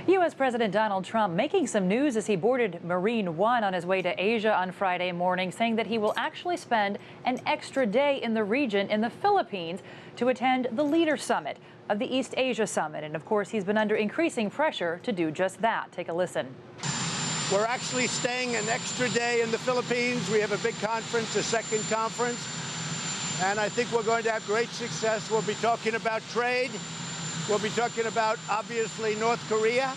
U.S. President Donald Trump making some news as he boarded Marine One on his way to Asia on Friday morning, saying that he will actually spend an extra day in the region in the Philippines to attend the Leader Summit of the East Asia Summit. And of course, he's been under increasing pressure to do just that. Take a listen. We're actually staying an extra day in the Philippines. We have a big conference, a second conference, and I think we're going to have great success. We'll be talking about trade. We'll be talking about, obviously, North Korea.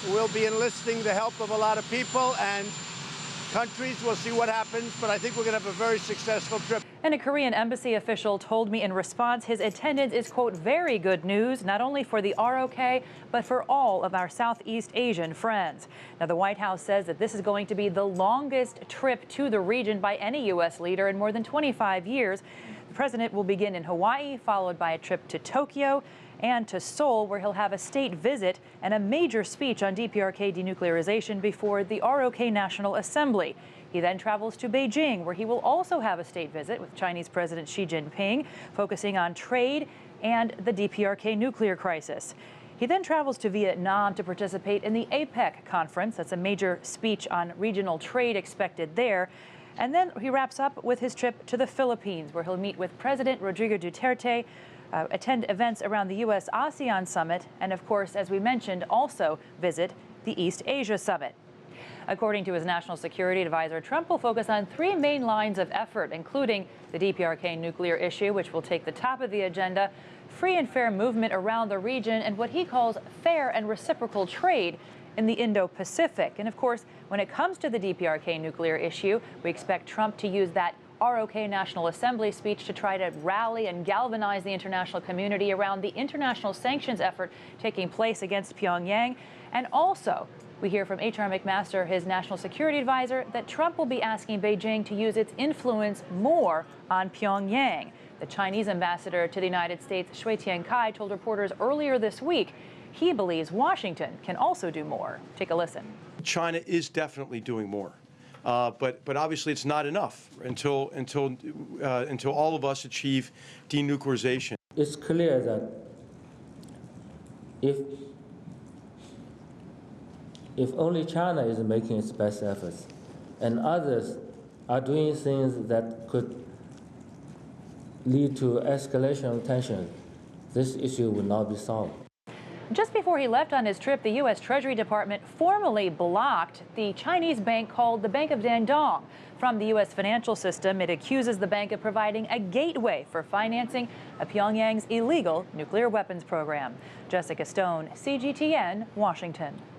We'll be enlisting the help of a lot of people and countries. We'll see what happens, but I think we're going to have a very successful trip. And a Korean embassy official told me in response his attendance is, quote, very good news, not only for the ROK, but for all of our Southeast Asian friends. Now, the White House says that this is going to be the longest trip to the region by any U.S. leader in more than 25 years. The president will begin in Hawaii, followed by a trip to Tokyo and to Seoul, where he'll have a state visit and a major speech on DPRK denuclearization before the ROK National Assembly. He then travels to Beijing, where he will also have a state visit with Chinese President Xi Jinping, focusing on trade and the DPRK nuclear crisis. He then travels to Vietnam to participate in the APEC conference. That's a major speech on regional trade expected there. And then he wraps up with his trip to the Philippines, where he'll meet with President Rodrigo Duterte, attend events around the U.S.-ASEAN summit, and of course, as we mentioned, also visit the East Asia Summit. According to his national security advisor, Trump will focus on three main lines of effort, including the DPRK nuclear issue, which will take the top of the agenda, free and fair movement around the region, and what he calls fair and reciprocal trade in the Indo-Pacific. And of course, when it comes to the DPRK nuclear issue, we expect Trump to use that ROK National Assembly speech to try to rally and galvanize the international community around the international sanctions effort taking place against Pyongyang. And also, we hear from H.R. McMaster, his national security advisor, that Trump will be asking Beijing to use its influence more on Pyongyang. The Chinese ambassador to the United States, Shui Tiankai, told reporters earlier this week he believes Washington can also do more. Take a listen. China is definitely doing more. But obviously it's not enough until all of us achieve denuclearization. It's clear that if only China is making its best efforts and others are doing things that could lead to escalation of tension, this issue will not be solved. Just before he left on his trip, the U.S. Treasury Department formally blocked the Chinese bank called the Bank of Dandong from the U.S. financial system. It accuses the bank of providing a gateway for financing of Pyongyang's illegal nuclear weapons program. Jessica Stone, CGTN, Washington.